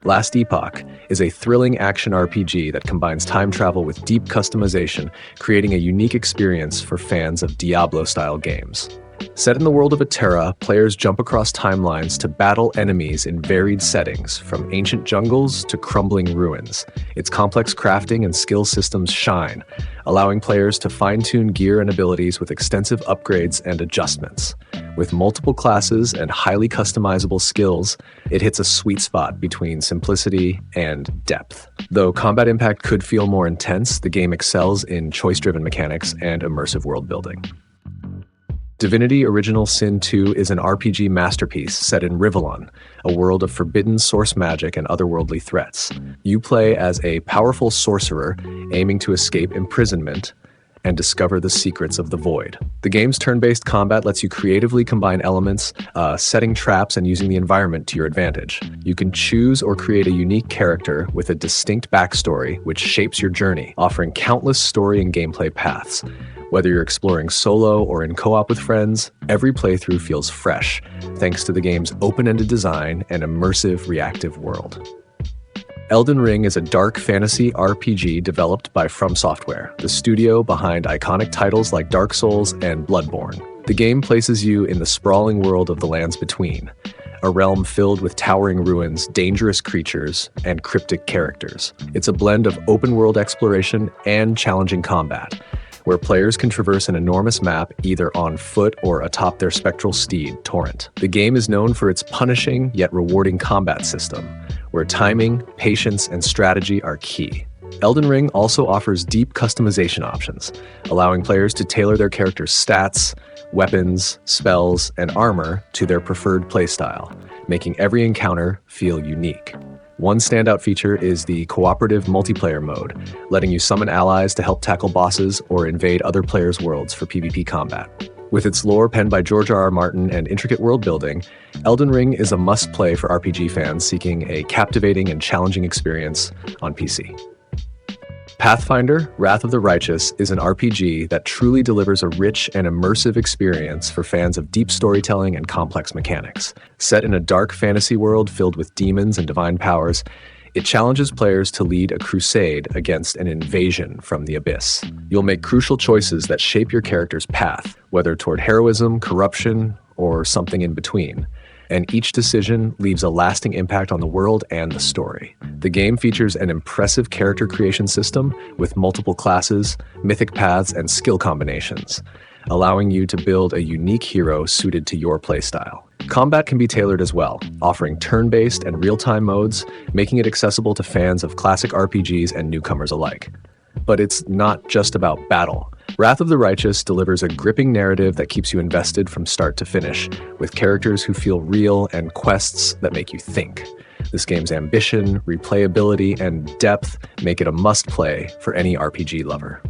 Last Epoch is a thrilling action RPG that combines time travel with deep customization, creating a unique experience for fans of Diablo-style games. Set in the world of Eterra, players jump across timelines to battle enemies in varied settings, from ancient jungles to crumbling ruins. Its complex crafting and skill systems shine, allowing players to fine-tune gear and abilities with extensive upgrades and adjustments. With multiple classes and highly customizable skills, it hits a sweet spot between simplicity and depth. Though combat impact could feel more intense, the game excels in choice-driven mechanics and immersive world building. Divinity Original Sin 2 is an RPG masterpiece set in Rivellon, a world of forbidden source magic and otherworldly threats. You play as a powerful sorcerer aiming to escape imprisonment and discover the secrets of the void. The game's turn-based combat lets you creatively combine elements, setting traps and using the environment to your advantage. You can choose or create a unique character with a distinct backstory which shapes your journey, offering countless story and gameplay paths. Whether you're exploring solo or in co-op with friends, every playthrough feels fresh, thanks to the game's open-ended design and immersive reactive world. Elden Ring is a dark fantasy RPG developed by From Software, the studio behind iconic titles like Dark Souls and Bloodborne. The game places you in the sprawling world of the Lands Between, a realm filled with towering ruins, dangerous creatures, and cryptic characters. It's a blend of open-world exploration and challenging combat, where players can traverse an enormous map either on foot or atop their spectral steed, Torrent. The game is known for its punishing yet rewarding combat system, where timing, patience, and strategy are key. Elden Ring also offers deep customization options, allowing players to tailor their character's stats, weapons, spells, and armor to their preferred playstyle, making every encounter feel unique. One standout feature is the cooperative multiplayer mode, letting you summon allies to help tackle bosses or invade other players' worlds for PvP combat. With its lore penned by George R.R. Martin and intricate world building, Elden Ring is a must-play for RPG fans seeking a captivating and challenging experience on PC. Pathfinder: Wrath of the Righteous is an RPG that truly delivers a rich and immersive experience for fans of deep storytelling and complex mechanics. Set in a dark fantasy world filled with demons and divine powers, it challenges players to lead a crusade against an invasion from the abyss. You'll make crucial choices that shape your character's path, whether toward heroism, corruption, or something in between. And each decision leaves a lasting impact on the world and the story. The game features an impressive character creation system with multiple classes, mythic paths, and skill combinations, allowing you to build a unique hero suited to your playstyle. Combat can be tailored as well, offering turn-based and real-time modes, making it accessible to fans of classic RPGs and newcomers alike. But it's not just about battle. Wrath of the Righteous delivers a gripping narrative that keeps you invested from start to finish, with characters who feel real and quests that make you think. This game's ambition, replayability, and depth make it a must-play for any RPG lover.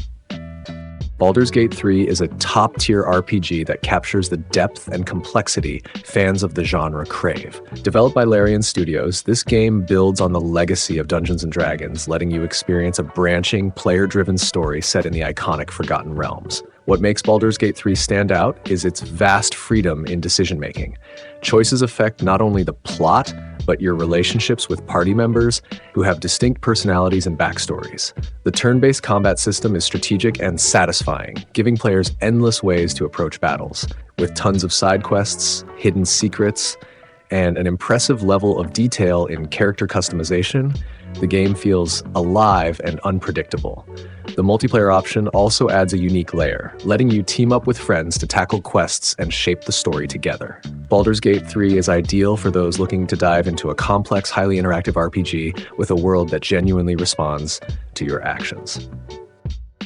Baldur's Gate 3 is a top-tier RPG that captures the depth and complexity fans of the genre crave. Developed by Larian Studios, this game builds on the legacy of Dungeons & Dragons, letting you experience a branching, player-driven story set in the iconic Forgotten Realms. What makes Baldur's Gate 3 stand out is its vast freedom in decision-making. Choices affect not only the plot, but your relationships with party members who have distinct personalities and backstories. The turn-based combat system is strategic and satisfying, giving players endless ways to approach battles. With tons of side quests, hidden secrets, and an impressive level of detail in character customization, the game feels alive and unpredictable. The multiplayer option also adds a unique layer, letting you team up with friends to tackle quests and shape the story together. Baldur's Gate 3 is ideal for those looking to dive into a complex, highly interactive RPG with a world that genuinely responds to your actions.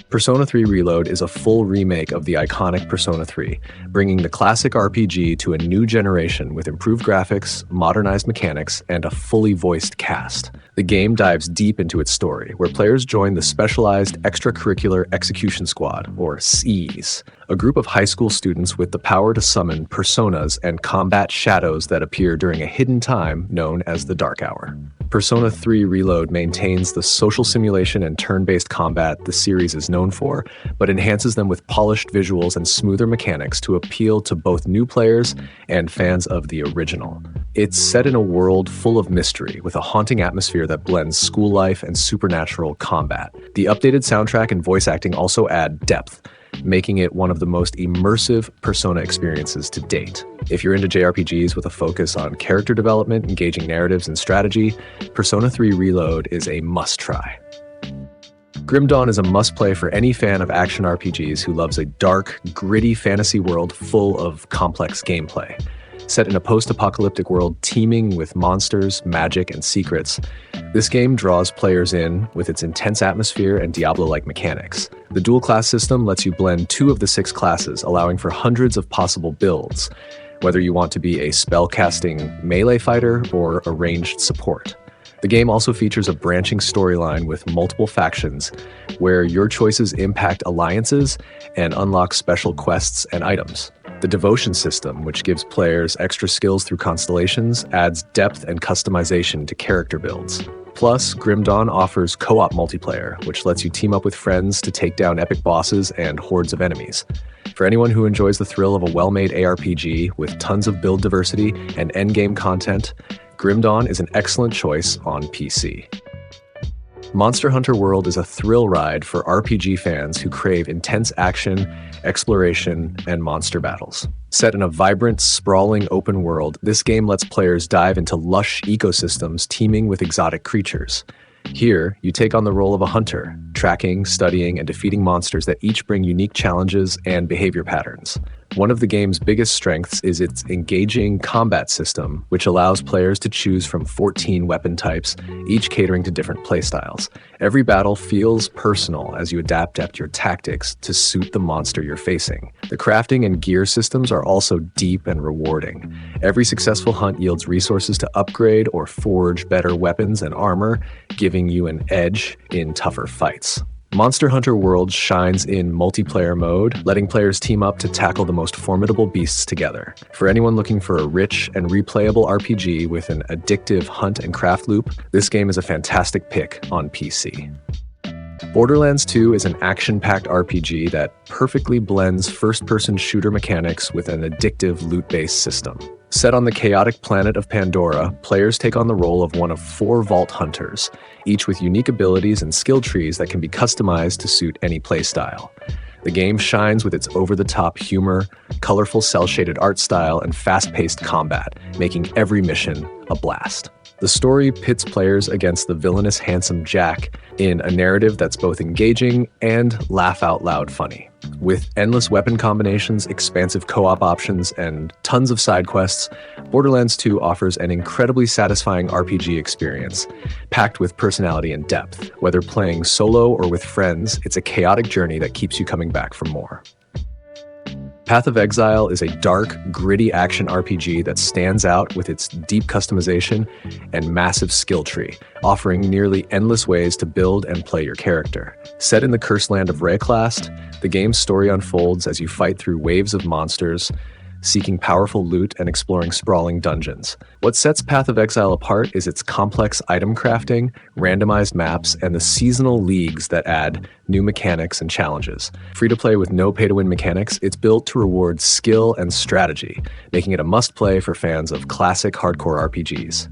Persona 3 Reload is a full remake of the iconic Persona 3, bringing the classic RPG to a new generation with improved graphics, modernized mechanics, and a fully voiced cast. The game dives deep into its story, where players join the Specialized Extracurricular Execution Squad, or SEES, a group of high school students with the power to summon personas and combat shadows that appear during a hidden time known as the Dark Hour. Persona 3 Reload maintains the social simulation and turn-based combat the series is known for, but enhances them with polished visuals and smoother mechanics to appeal to both new players and fans of the original. It's set in a world full of mystery, with a haunting atmosphere that blends school life and supernatural combat. The updated soundtrack and voice acting also add depth, making it one of the most immersive Persona experiences to date. If you're into JRPGs with a focus on character development, engaging narratives, and strategy, Persona 3 Reload is a must-try. Grim Dawn is a must-play for any fan of action RPGs who loves a dark, gritty fantasy world full of complex gameplay. Set in a post-apocalyptic world teeming with monsters, magic, and secrets, this game draws players in with its intense atmosphere and Diablo-like mechanics. The dual-class system lets you blend 2 of the 6 classes, allowing for hundreds of possible builds, whether you want to be a spell-casting melee fighter or a ranged support. The game also features a branching storyline with multiple factions, where your choices impact alliances and unlock special quests and items. The devotion system, which gives players extra skills through constellations, adds depth and customization to character builds. Plus, Grim Dawn offers co-op multiplayer, which lets you team up with friends to take down epic bosses and hordes of enemies. For anyone who enjoys the thrill of a well-made ARPG with tons of build diversity and endgame content, Grim Dawn is an excellent choice on PC. Monster Hunter World is a thrill ride for RPG fans who crave intense action, exploration, and monster battles. Set in a vibrant, sprawling open world, this game lets players dive into lush ecosystems teeming with exotic creatures. Here, you take on the role of a hunter, tracking, studying, and defeating monsters that each bring unique challenges and behavior patterns. One of the game's biggest strengths is its engaging combat system, which allows players to choose from 14 weapon types, each catering to different playstyles. Every battle feels personal as you adapt your tactics to suit the monster you're facing. The crafting and gear systems are also deep and rewarding. Every successful hunt yields resources to upgrade or forge better weapons and armor, giving you an edge in tougher fights. Monster Hunter World shines in multiplayer mode, letting players team up to tackle the most formidable beasts together. For anyone looking for a rich and replayable RPG with an addictive hunt and craft loop, this game is a fantastic pick on PC. Borderlands 2 is an action-packed RPG that perfectly blends first-person shooter mechanics with an addictive loot-based system. Set on the chaotic planet of Pandora, players take on the role of one of 4 vault hunters, each with unique abilities and skill trees that can be customized to suit any playstyle. The game shines with its over-the-top humor, colorful cel-shaded art style, and fast-paced combat, making every mission a blast. The story pits players against the villainous handsome Jack in a narrative that's both engaging and laugh-out-loud funny. With endless weapon combinations, expansive co-op options, and tons of side quests, Borderlands 2 offers an incredibly satisfying RPG experience, packed with personality and depth. Whether playing solo or with friends, it's a chaotic journey that keeps you coming back for more. Path of Exile is a dark, gritty action RPG that stands out with its deep customization and massive skill tree, offering nearly endless ways to build and play your character. Set in the cursed land of Rayclast, the game's story unfolds as you fight through waves of monsters, seeking powerful loot and exploring sprawling dungeons. What sets Path of Exile apart is its complex item crafting, randomized maps, and the seasonal leagues that add new mechanics and challenges. Free to play with no pay-to-win mechanics, it's built to reward skill and strategy, making it a must-play for fans of classic hardcore RPGs.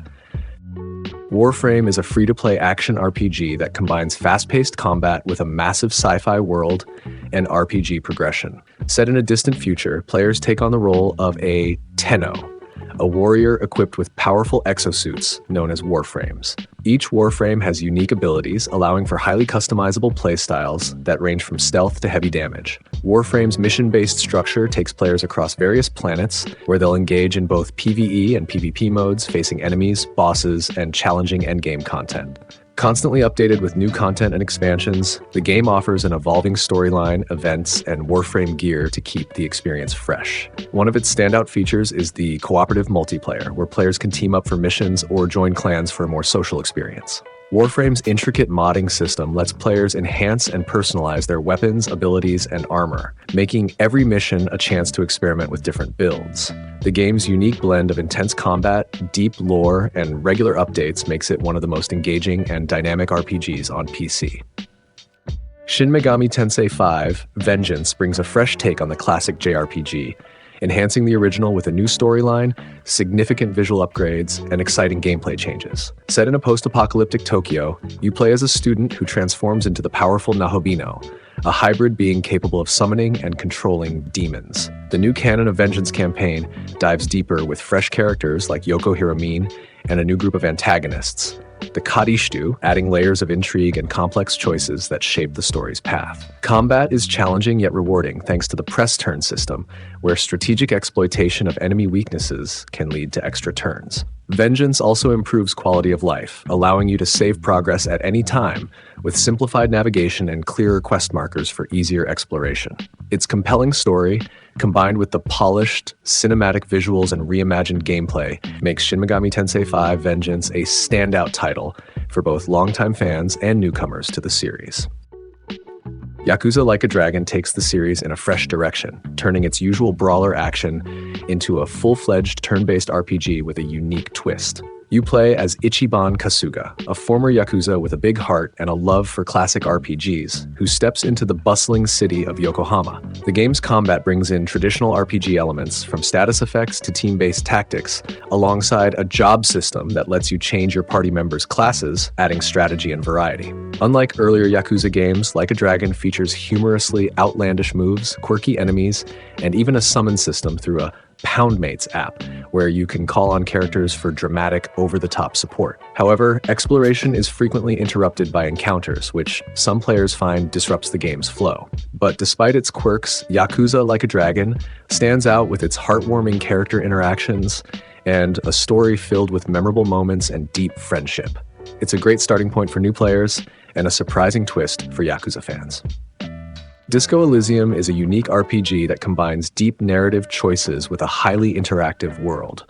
Warframe is a free-to-play action RPG that combines fast-paced combat with a massive sci-fi world and RPG progression. Set in a distant future, players take on the role of a Tenno, a warrior equipped with powerful exosuits known as Warframes. Each Warframe has unique abilities, allowing for highly customizable playstyles that range from stealth to heavy damage. Warframe's mission-based structure takes players across various planets, where they'll engage in both PvE and PvP modes, facing enemies, bosses, and challenging endgame content. Constantly updated with new content and expansions, the game offers an evolving storyline, events, and Warframe gear to keep the experience fresh. One of its standout features is the cooperative multiplayer, where players can team up for missions or join clans for a more social experience. Warframe's intricate modding system lets players enhance and personalize their weapons, abilities, and armor, making every mission a chance to experiment with different builds. The game's unique blend of intense combat, deep lore, and regular updates makes it one of the most engaging and dynamic RPGs on PC. Shin Megami Tensei 5: Vengeance brings a fresh take on the classic JRPG, enhancing the original with a new storyline, significant visual upgrades, and exciting gameplay changes. Set in a post-apocalyptic Tokyo, you play as a student who transforms into the powerful Nahobino, a hybrid being capable of summoning and controlling demons. The new Canon of Vengeance campaign dives deeper with fresh characters like Yoko Hiramine and a new group of antagonists, the Kadishtu, adding layers of intrigue and complex choices that shape the story's path. Combat is challenging yet rewarding thanks to the press turn system, where strategic exploitation of enemy weaknesses can lead to extra turns. Vengeance also improves quality of life, allowing you to save progress at any time, with simplified navigation and clearer quest markers for easier exploration. Its compelling story, combined with the polished, cinematic visuals and reimagined gameplay, makes Shin Megami Tensei 5: Vengeance a standout title for both longtime fans and newcomers to the series. Yakuza Like a Dragon takes the series in a fresh direction, turning its usual brawler action into a full-fledged turn-based RPG with a unique twist. You play as Ichiban Kasuga, a former Yakuza with a big heart and a love for classic RPGs, who steps into the bustling city of Yokohama. The game's combat brings in traditional RPG elements, from status effects to team-based tactics, alongside a job system that lets you change your party members' classes, adding strategy and variety. Unlike earlier Yakuza games, Like a Dragon features humorously outlandish moves, quirky enemies, and even a summon system through a Poundmates app, where you can call on characters for dramatic, over-the-top support. However, exploration is frequently interrupted by encounters, which some players find disrupts the game's flow. But despite its quirks, Yakuza Like a Dragon stands out with its heartwarming character interactions and a story filled with memorable moments and deep friendship. It's a great starting point for new players and a surprising twist for Yakuza fans. Disco Elysium is a unique RPG that combines deep narrative choices with a highly interactive world.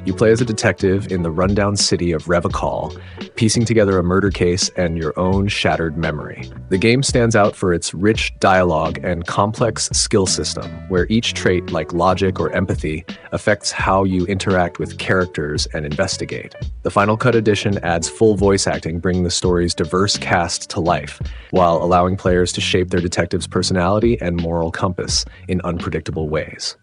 You play as a detective in the rundown city of Revachol, piecing together a murder case and your own shattered memory. The game stands out for its rich dialogue and complex skill system, where each trait, like logic or empathy, affects how you interact with characters and investigate. The Final Cut Edition adds full voice acting, bringing the story's diverse cast to life, while allowing players to shape their detective's personality and moral compass in unpredictable ways.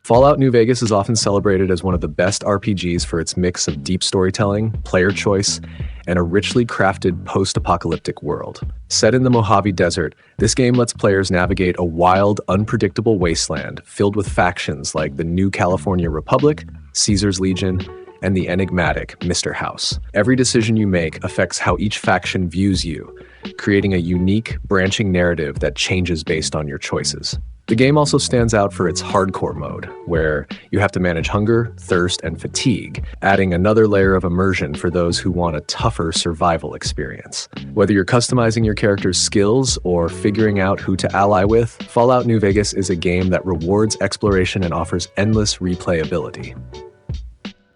Fallout New Vegas is often celebrated as one of the best RPGs for its mix of deep storytelling, player choice, and a richly crafted post-apocalyptic world. Set in the Mojave Desert, this game lets players navigate a wild, unpredictable wasteland filled with factions like the New California Republic, Caesar's Legion, and the enigmatic Mr. House. Every decision you make affects how each faction views you, creating a unique, branching narrative that changes based on your choices. The game also stands out for its hardcore mode, where you have to manage hunger, thirst, and fatigue, adding another layer of immersion for those who want a tougher survival experience. Whether you're customizing your character's skills or figuring out who to ally with, Fallout New Vegas is a game that rewards exploration and offers endless replayability.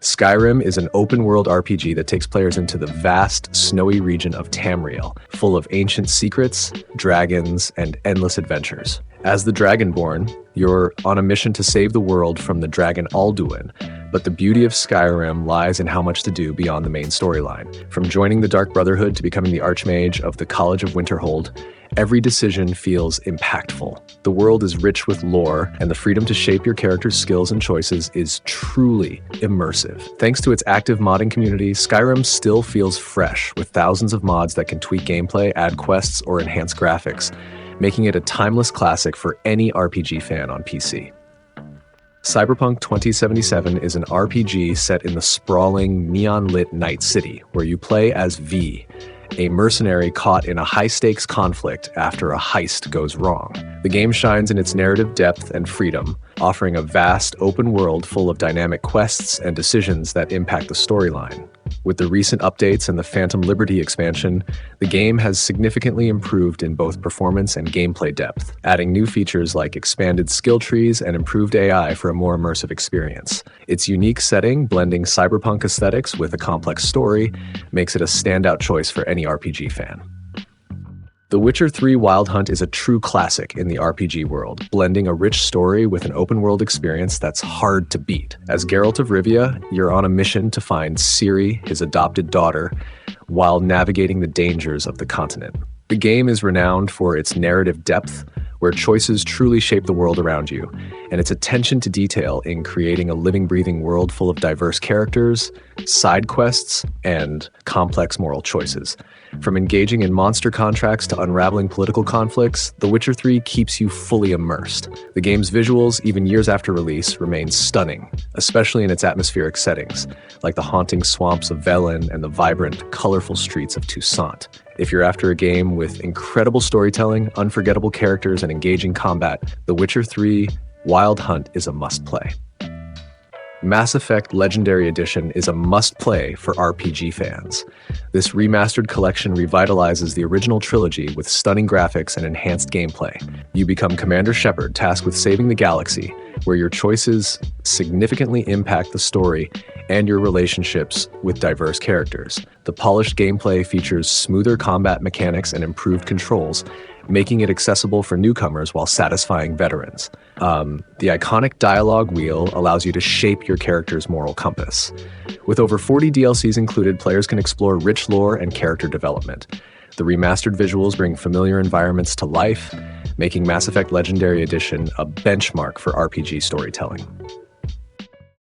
Skyrim is an open-world RPG that takes players into the vast, snowy region of Tamriel, full of ancient secrets, dragons, and endless adventures. As the Dragonborn, you're on a mission to save the world from the dragon Alduin, but the beauty of Skyrim lies in how much to do beyond the main storyline. From joining the Dark Brotherhood to becoming the Archmage of the College of Winterhold, every decision feels impactful. The world is rich with lore, and the freedom to shape your character's skills and choices is truly immersive. Thanks to its active modding community, Skyrim still feels fresh, with thousands of mods that can tweak gameplay, add quests, or enhance graphics, making it a timeless classic for any RPG fan on PC. Cyberpunk 2077 is an RPG set in the sprawling, neon-lit Night City, where you play as V, a mercenary caught in a high-stakes conflict after a heist goes wrong. The game shines in its narrative depth and freedom, offering a vast, open world full of dynamic quests and decisions that impact the storyline. With the recent updates and the Phantom Liberty expansion, the game has significantly improved in both performance and gameplay depth, adding new features like expanded skill trees and improved AI for a more immersive experience. Its unique setting, blending cyberpunk aesthetics with a complex story, makes it a standout choice for any RPG fan. The Witcher 3 Wild Hunt is a true classic in the RPG world, blending a rich story with an open-world experience that's hard to beat. As Geralt of Rivia, you're on a mission to find Ciri, his adopted daughter, while navigating the dangers of the continent. The game is renowned for its narrative depth, where choices truly shape the world around you, and its attention to detail in creating a living, breathing world full of diverse characters, side quests, and complex moral choices. From engaging in monster contracts to unraveling political conflicts, The Witcher 3 keeps you fully immersed. The game's visuals, even years after release, remain stunning, especially in its atmospheric settings, like the haunting swamps of Velen and the vibrant, colorful streets of Toussaint. If you're after a game with incredible storytelling, unforgettable characters, and engaging combat, The Witcher 3 Wild Hunt is a must-play. Mass Effect Legendary Edition is a must-play for RPG fans. This remastered collection revitalizes the original trilogy with stunning graphics and enhanced gameplay. You become Commander Shepard, tasked with saving the galaxy, where your choices significantly impact the story and your relationships with diverse characters. The polished gameplay features smoother combat mechanics and improved controls, making it accessible for newcomers while satisfying veterans. The iconic dialogue wheel allows you to shape your character's moral compass. With over 40 DLCs included, players can explore rich lore and character development. The remastered visuals bring familiar environments to life, making Mass Effect Legendary Edition a benchmark for RPG storytelling.